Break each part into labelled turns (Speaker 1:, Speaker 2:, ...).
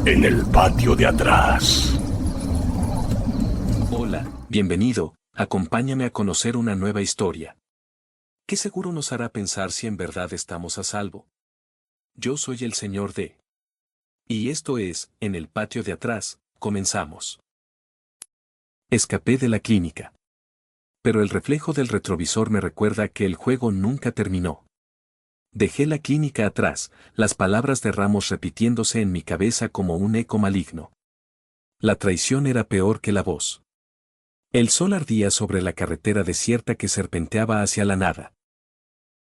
Speaker 1: En el patio de atrás.
Speaker 2: Hola, bienvenido, acompáñame a conocer una nueva historia. Que seguro nos hará pensar si en verdad estamos a salvo. Yo soy el señor D. Y esto es, En el patio de atrás, comenzamos. Escapé de la clínica. Pero el reflejo del retrovisor me recuerda que el juego nunca terminó. Dejé la clínica atrás, las palabras de Ramos repitiéndose en mi cabeza como un eco maligno. La traición era peor que la voz. El sol ardía sobre la carretera desierta que serpenteaba hacia la nada.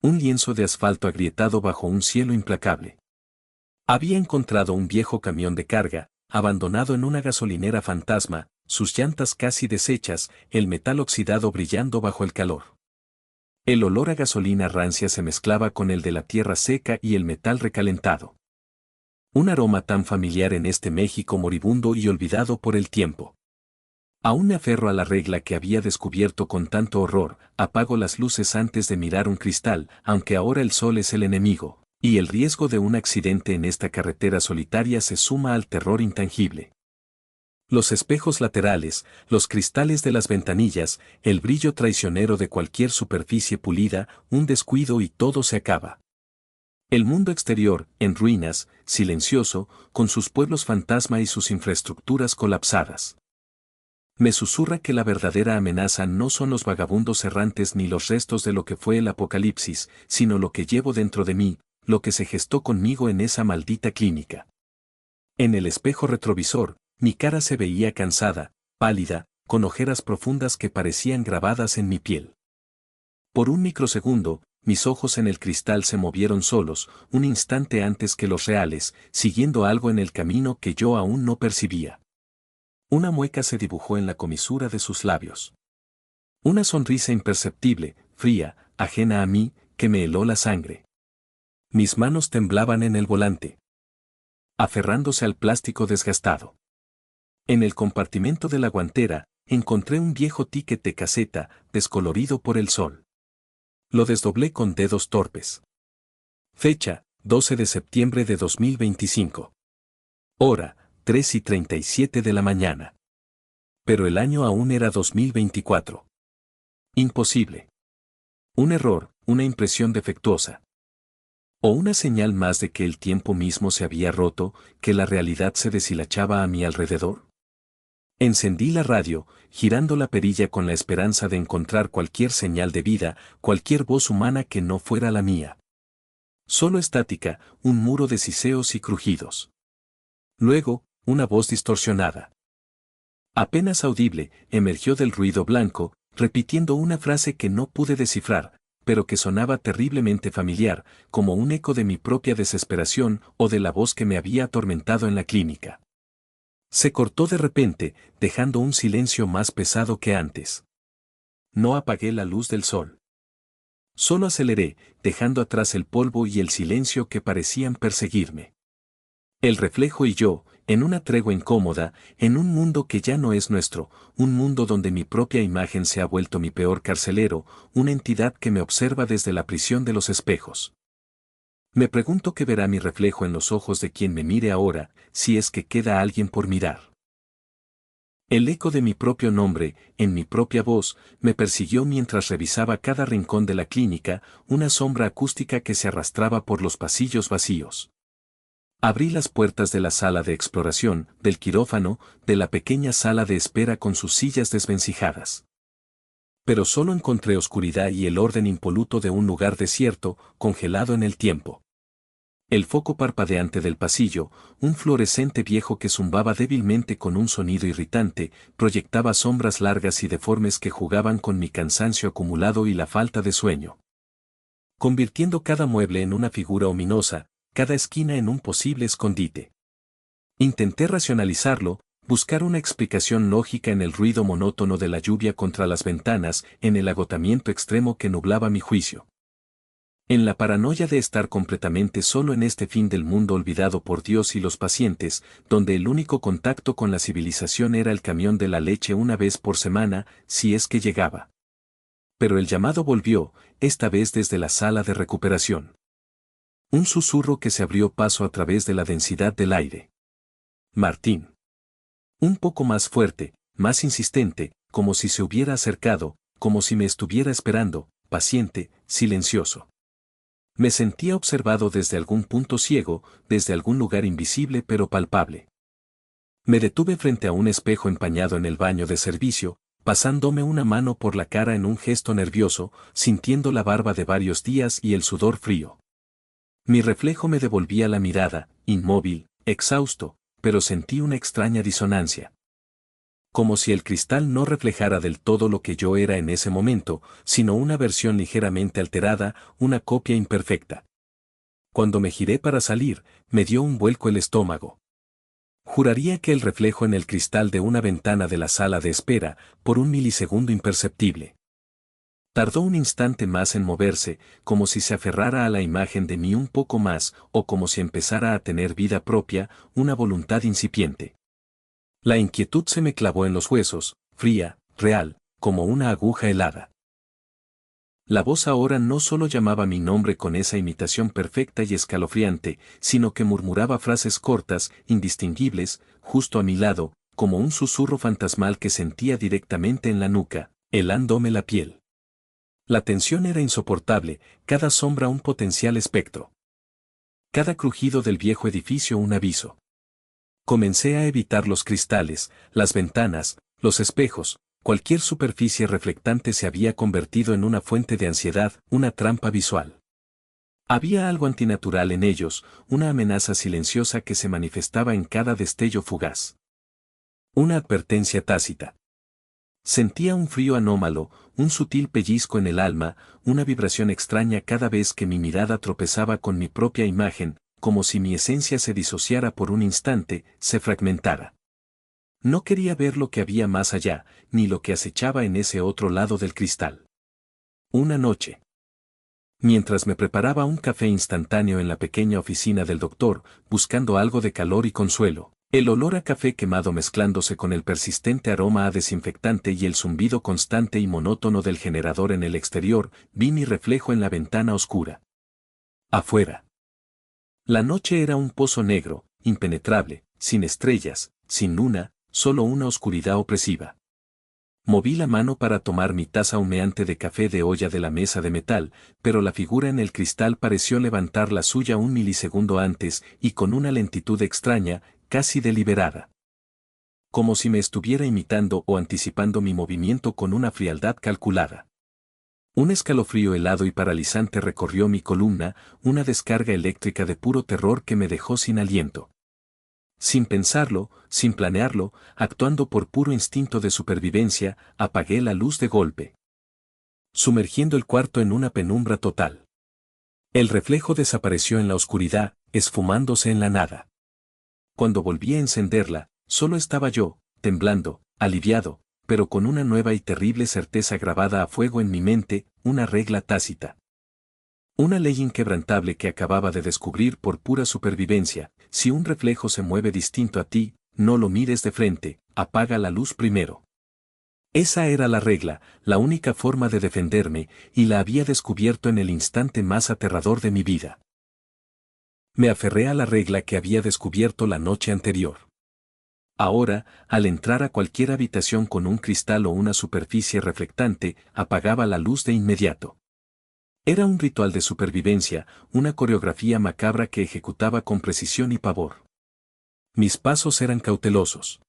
Speaker 2: Un lienzo de asfalto agrietado bajo un cielo implacable. Había encontrado un viejo camión de carga, abandonado en una gasolinera fantasma, sus llantas casi deshechas, el metal oxidado brillando bajo el calor. El olor a gasolina rancia se mezclaba con el de la tierra seca y el metal recalentado. Un aroma tan familiar en este México moribundo y olvidado por el tiempo. Aún me aferro a la regla que había descubierto con tanto horror, apago las luces antes de mirar un cristal, aunque ahora el sol es el enemigo, y el riesgo de un accidente en esta carretera solitaria se suma al terror intangible. Los espejos laterales, los cristales de las ventanillas, el brillo traicionero de cualquier superficie pulida, un descuido y todo se acaba. El mundo exterior, en ruinas, silencioso, con sus pueblos fantasma y sus infraestructuras colapsadas. Me susurra que la verdadera amenaza no son los vagabundos errantes ni los restos de lo que fue el apocalipsis, sino lo que llevo dentro de mí, lo que se gestó conmigo en esa maldita clínica. En el espejo retrovisor, mi cara se veía cansada, pálida, con ojeras profundas que parecían grabadas en mi piel. Por un microsegundo, mis ojos en el cristal se movieron solos, un instante antes que los reales, siguiendo algo en el camino que yo aún no percibía. Una mueca se dibujó en la comisura de sus labios. Una sonrisa imperceptible, fría, ajena a mí, que me heló la sangre. Mis manos temblaban en el volante, aferrándose al plástico desgastado. En el compartimento de la guantera, encontré un viejo ticket de caseta, descolorido por el sol. Lo desdoblé con dedos torpes. Fecha, 12 de septiembre de 2025. Hora, 3:37 de la mañana. Pero el año aún era 2024. Imposible. Un error, una impresión defectuosa. O una señal más de que el tiempo mismo se había roto, que la realidad se deshilachaba a mi alrededor. Encendí la radio, girando la perilla con la esperanza de encontrar cualquier señal de vida, cualquier voz humana que no fuera la mía. Solo estática, un muro de siseos y crujidos. Luego, una voz distorsionada. Apenas audible, emergió del ruido blanco, repitiendo una frase que no pude descifrar, pero que sonaba terriblemente familiar, como un eco de mi propia desesperación o de la voz que me había atormentado en la clínica. Se cortó de repente, dejando un silencio más pesado que antes. No apagué la luz del sol. Solo aceleré, dejando atrás el polvo y el silencio que parecían perseguirme. El reflejo y yo, en una tregua incómoda, en un mundo que ya no es nuestro, un mundo donde mi propia imagen se ha vuelto mi peor carcelero, una entidad que me observa desde la prisión de los espejos. Me pregunto qué verá mi reflejo en los ojos de quien me mire ahora, si es que queda alguien por mirar. El eco de mi propio nombre, en mi propia voz, me persiguió mientras revisaba cada rincón de la clínica, una sombra acústica que se arrastraba por los pasillos vacíos. Abrí las puertas de la sala de exploración, del quirófano, de la pequeña sala de espera con sus sillas desvencijadas. Pero solo encontré oscuridad y el orden impoluto de un lugar desierto, congelado en el tiempo. El foco parpadeante del pasillo, un fluorescente viejo que zumbaba débilmente con un sonido irritante, proyectaba sombras largas y deformes que jugaban con mi cansancio acumulado y la falta de sueño. Convirtiendo cada mueble en una figura ominosa, cada esquina en un posible escondite. Intenté racionalizarlo, buscar una explicación lógica en el ruido monótono de la lluvia contra las ventanas, en el agotamiento extremo que nublaba mi juicio. En la paranoia de estar completamente solo en este fin del mundo olvidado por Dios y los pacientes, donde el único contacto con la civilización era el camión de la leche una vez por semana, si es que llegaba. Pero el llamado volvió, esta vez desde la sala de recuperación. Un susurro que se abrió paso a través de la densidad del aire. Martín. Un poco más fuerte, más insistente, como si se hubiera acercado, como si me estuviera esperando, paciente, silencioso. Me sentía observado desde algún punto ciego, desde algún lugar invisible pero palpable. Me detuve frente a un espejo empañado en el baño de servicio, pasándome una mano por la cara en un gesto nervioso, sintiendo la barba de varios días y el sudor frío. Mi reflejo me devolvía la mirada, inmóvil, exhausto, pero sentí una extraña disonancia. Como si el cristal no reflejara del todo lo que yo era en ese momento, sino una versión ligeramente alterada, una copia imperfecta. Cuando me giré para salir, me dio un vuelco el estómago. Juraría que el reflejo en el cristal de una ventana de la sala de espera, por un milisegundo imperceptible. Tardó un instante más en moverse, como si se aferrara a la imagen de mí un poco más, o como si empezara a tener vida propia, una voluntad incipiente. La inquietud se me clavó en los huesos, fría, real, como una aguja helada. La voz ahora no solo llamaba mi nombre con esa imitación perfecta y escalofriante, sino que murmuraba frases cortas, indistinguibles, justo a mi lado, como un susurro fantasmal que sentía directamente en la nuca, helándome la piel. La tensión era insoportable, cada sombra un potencial espectro. Cada crujido del viejo edificio un aviso. Comencé a evitar los cristales, las ventanas, los espejos, cualquier superficie reflectante se había convertido en una fuente de ansiedad, una trampa visual. Había algo antinatural en ellos, una amenaza silenciosa que se manifestaba en cada destello fugaz. Una advertencia tácita. Sentía un frío anómalo, un sutil pellizco en el alma, una vibración extraña cada vez que mi mirada tropezaba con mi propia imagen, como si mi esencia se disociara por un instante, se fragmentara. No quería ver lo que había más allá, ni lo que acechaba en ese otro lado del cristal. Una noche. Mientras me preparaba un café instantáneo en la pequeña oficina del doctor, buscando algo de calor y consuelo, el olor a café quemado mezclándose con el persistente aroma a desinfectante y el zumbido constante y monótono del generador en el exterior, vi mi reflejo en la ventana oscura. Afuera. La noche era un pozo negro, impenetrable, sin estrellas, sin luna, solo una oscuridad opresiva. Moví la mano para tomar mi taza humeante de café de olla de la mesa de metal, pero la figura en el cristal pareció levantar la suya un milisegundo antes y con una lentitud extraña, casi deliberada. Como si me estuviera imitando o anticipando mi movimiento con una frialdad calculada. Un escalofrío helado y paralizante recorrió mi columna, una descarga eléctrica de puro terror que me dejó sin aliento. Sin pensarlo, sin planearlo, actuando por puro instinto de supervivencia, apagué la luz de golpe, sumergiendo el cuarto en una penumbra total. El reflejo desapareció en la oscuridad, esfumándose en la nada. Cuando volví a encenderla, solo estaba yo, temblando, aliviado, pero con una nueva y terrible certeza grabada a fuego en mi mente, una regla tácita. Una ley inquebrantable que acababa de descubrir por pura supervivencia: si un reflejo se mueve distinto a ti, no lo mires de frente, apaga la luz primero. Esa era la regla, la única forma de defenderme, y la había descubierto en el instante más aterrador de mi vida. Me aferré a la regla que había descubierto la noche anterior. Ahora, al entrar a cualquier habitación con un cristal o una superficie reflectante, apagaba la luz de inmediato. Era un ritual de supervivencia, una coreografía macabra que ejecutaba con precisión y pavor. Mis pasos eran cautelosos.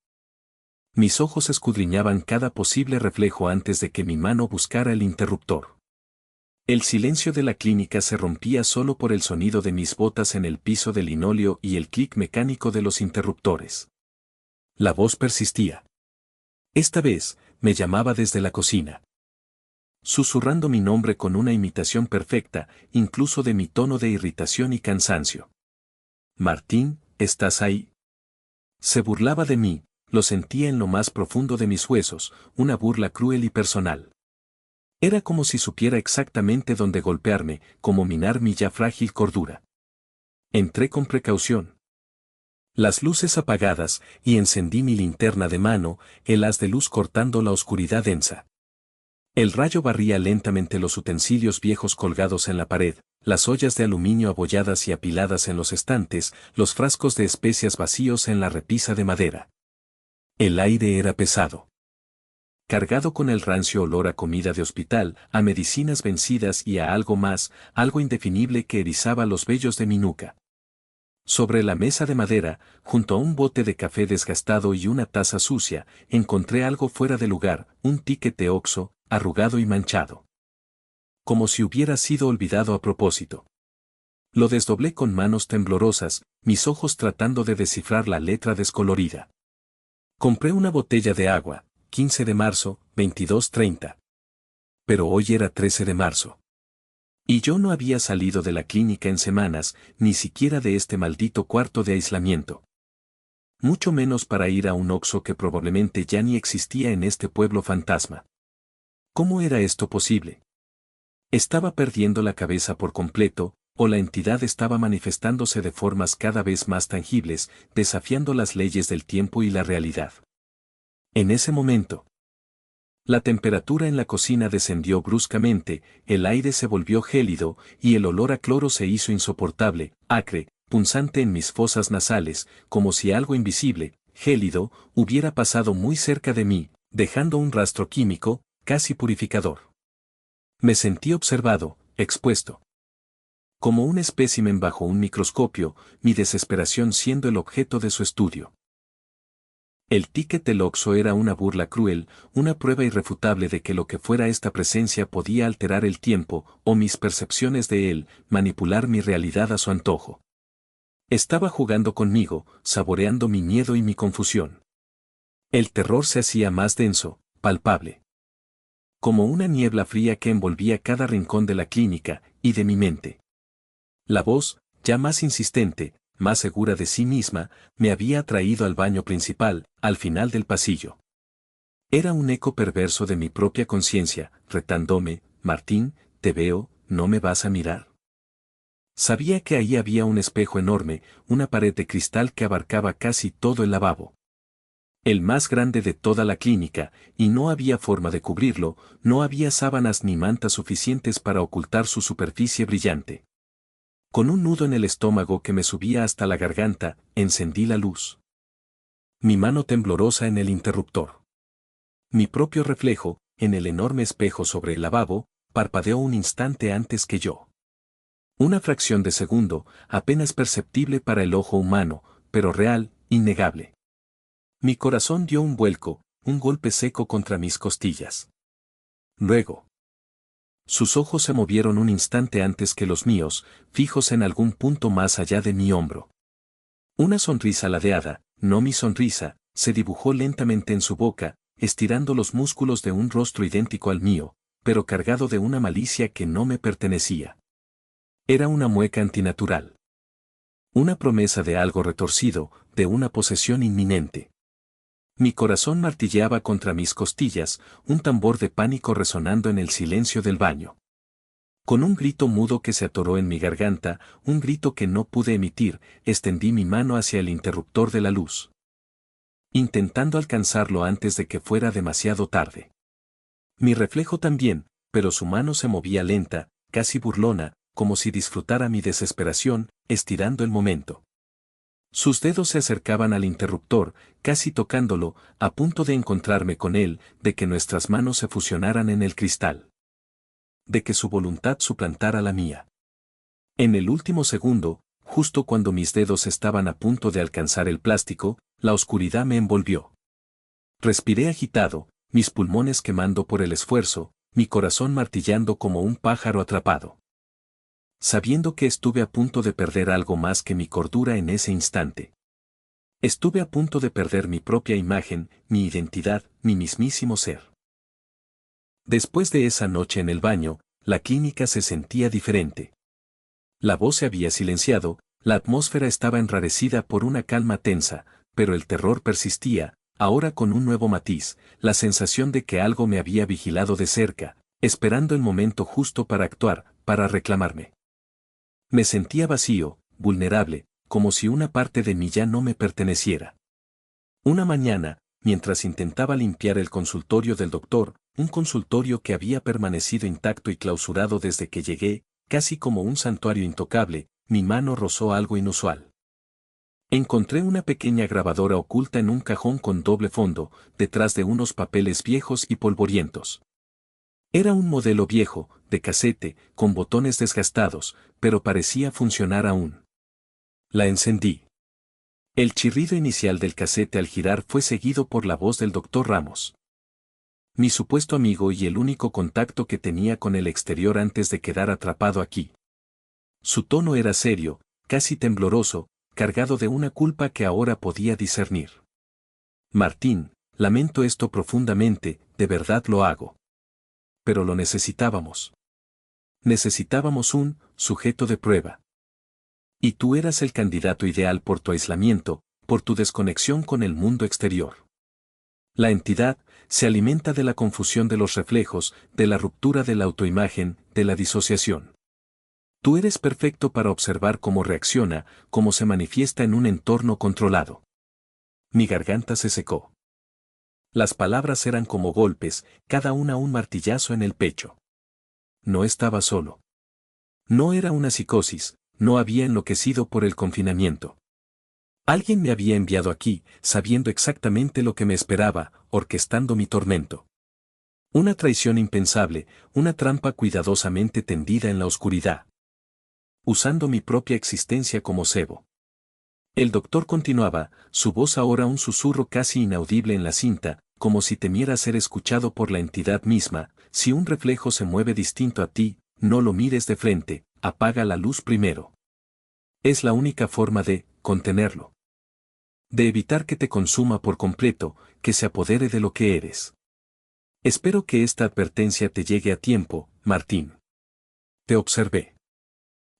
Speaker 2: Mis ojos escudriñaban cada posible reflejo antes de que mi mano buscara el interruptor. El silencio de la clínica se rompía solo por el sonido de mis botas en el piso de linóleo y el clic mecánico de los interruptores. La voz persistía. Esta vez, me llamaba desde la cocina, susurrando mi nombre con una imitación perfecta, incluso de mi tono de irritación y cansancio. Martín, ¿estás ahí? Se burlaba de mí, lo sentía en lo más profundo de mis huesos, una burla cruel y personal. Era como si supiera exactamente dónde golpearme, como minar mi ya frágil cordura. Entré con precaución. Las luces apagadas, y encendí mi linterna de mano, el haz de luz cortando la oscuridad densa. El rayo barría lentamente los utensilios viejos colgados en la pared, las ollas de aluminio abolladas y apiladas en los estantes, los frascos de especias vacíos en la repisa de madera. El aire era pesado, cargado con el rancio olor a comida de hospital, a medicinas vencidas y a algo más, algo indefinible que erizaba los vellos de mi nuca. Sobre la mesa de madera, junto a un bote de café desgastado y una taza sucia, encontré algo fuera de lugar, un ticket de Oxxo, arrugado y manchado. Como si hubiera sido olvidado a propósito. Lo desdoblé con manos temblorosas, mis ojos tratando de descifrar la letra descolorida. Compré una botella de agua, 15 de marzo, 22:30. Pero hoy era 13 de marzo. Y yo no había salido de la clínica en semanas, ni siquiera de este maldito cuarto de aislamiento. Mucho menos para ir a un Oxxo que probablemente ya ni existía en este pueblo fantasma. ¿Cómo era esto posible? ¿Estaba perdiendo la cabeza por completo, o la entidad estaba manifestándose de formas cada vez más tangibles, desafiando las leyes del tiempo y la realidad? En ese momento, la temperatura en la cocina descendió bruscamente, el aire se volvió gélido y el olor a cloro se hizo insoportable, acre, punzante en mis fosas nasales, como si algo invisible, gélido, hubiera pasado muy cerca de mí, dejando un rastro químico, casi purificador. Me sentí observado, expuesto. Como un espécimen bajo un microscopio, mi desesperación siendo el objeto de su estudio. El ticket del Oxxo era una burla cruel, una prueba irrefutable de que lo que fuera esta presencia podía alterar el tiempo, o mis percepciones de él, manipular mi realidad a su antojo. Estaba jugando conmigo, saboreando mi miedo y mi confusión. El terror se hacía más denso, palpable. Como una niebla fría que envolvía cada rincón de la clínica, y de mi mente. La voz, ya más insistente, más segura de sí misma, me había atraído al baño principal, al final del pasillo. Era un eco perverso de mi propia conciencia, retándome: Martín, te veo, ¿no me vas a mirar? Sabía que ahí había un espejo enorme, una pared de cristal que abarcaba casi todo el lavabo. El más grande de toda la clínica, y no había forma de cubrirlo, no había sábanas ni mantas suficientes para ocultar su superficie brillante. Con un nudo en el estómago que me subía hasta la garganta, encendí la luz. Mi mano temblorosa en el interruptor. Mi propio reflejo, en el enorme espejo sobre el lavabo, parpadeó un instante antes que yo. Una fracción de segundo, apenas perceptible para el ojo humano, pero real, innegable. Mi corazón dio un vuelco, un golpe seco contra mis costillas. Luego, sus ojos se movieron un instante antes que los míos, fijos en algún punto más allá de mi hombro. Una sonrisa ladeada, no mi sonrisa, se dibujó lentamente en su boca, estirando los músculos de un rostro idéntico al mío, pero cargado de una malicia que no me pertenecía. Era una mueca antinatural. Una promesa de algo retorcido, de una posesión inminente. Mi corazón martilleaba contra mis costillas, un tambor de pánico resonando en el silencio del baño. Con un grito mudo que se atoró en mi garganta, un grito que no pude emitir, extendí mi mano hacia el interruptor de la luz, intentando alcanzarlo antes de que fuera demasiado tarde. Mi reflejo también, pero su mano se movía lenta, casi burlona, como si disfrutara mi desesperación, estirando el momento. Sus dedos se acercaban al interruptor, casi tocándolo, a punto de encontrarme con él, de que nuestras manos se fusionaran en el cristal. De que su voluntad suplantara la mía. En el último segundo, justo cuando mis dedos estaban a punto de alcanzar el plástico, la oscuridad me envolvió. Respiré agitado, mis pulmones quemando por el esfuerzo, mi corazón martillando como un pájaro atrapado. Sabiendo que estuve a punto de perder algo más que mi cordura en ese instante. Estuve a punto de perder mi propia imagen, mi identidad, mi mismísimo ser. Después de esa noche en el baño, la clínica se sentía diferente. La voz se había silenciado, la atmósfera estaba enrarecida por una calma tensa, pero el terror persistía, ahora con un nuevo matiz, la sensación de que algo me había vigilado de cerca, esperando el momento justo para actuar, para reclamarme. Me sentía vacío, vulnerable, como si una parte de mí ya no me perteneciera. Una mañana, mientras intentaba limpiar el consultorio del doctor, un consultorio que había permanecido intacto y clausurado desde que llegué, casi como un santuario intocable, mi mano rozó algo inusual. Encontré una pequeña grabadora oculta en un cajón con doble fondo, detrás de unos papeles viejos y polvorientos. Era un modelo viejo, de casete, con botones desgastados, pero parecía funcionar aún. La encendí. El chirrido inicial del casete al girar fue seguido por la voz del Dr. Ramos. Mi supuesto amigo y el único contacto que tenía con el exterior antes de quedar atrapado aquí. Su tono era serio, casi tembloroso, cargado de una culpa que ahora podía discernir. Martín, lamento esto profundamente, de verdad lo hago. Pero lo necesitábamos. Necesitábamos un sujeto de prueba. Y tú eras el candidato ideal por tu aislamiento, por tu desconexión con el mundo exterior. La entidad se alimenta de la confusión de los reflejos, de la ruptura de la autoimagen, de la disociación. Tú eres perfecto para observar cómo reacciona, cómo se manifiesta en un entorno controlado. Mi garganta se secó. Las palabras eran como golpes, cada una un martillazo en el pecho. No estaba solo. No era una psicosis, no había enloquecido por el confinamiento. Alguien me había enviado aquí, sabiendo exactamente lo que me esperaba, orquestando mi tormento. Una traición impensable, una trampa cuidadosamente tendida en la oscuridad. Usando mi propia existencia como cebo. El doctor continuaba, su voz ahora un susurro casi inaudible en la cinta, como si temiera ser escuchado por la entidad misma. Si un reflejo se mueve distinto a ti, no lo mires de frente, apaga la luz primero. Es la única forma de contenerlo. De evitar que te consuma por completo, que se apodere de lo que eres. Espero que esta advertencia te llegue a tiempo, Martín. Te observé.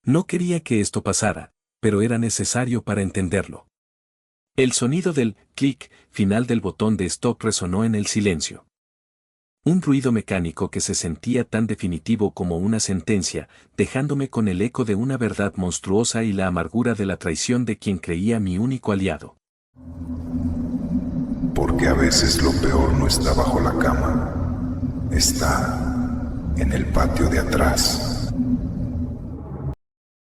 Speaker 2: No quería que esto pasara, pero era necesario para entenderlo. El sonido del clic final del botón de stop resonó en el silencio. Un ruido mecánico que se sentía tan definitivo como una sentencia, dejándome con el eco de una verdad monstruosa y la amargura de la traición de quien creía mi único aliado.
Speaker 3: Porque a veces lo peor no está bajo la cama, está en el patio de atrás.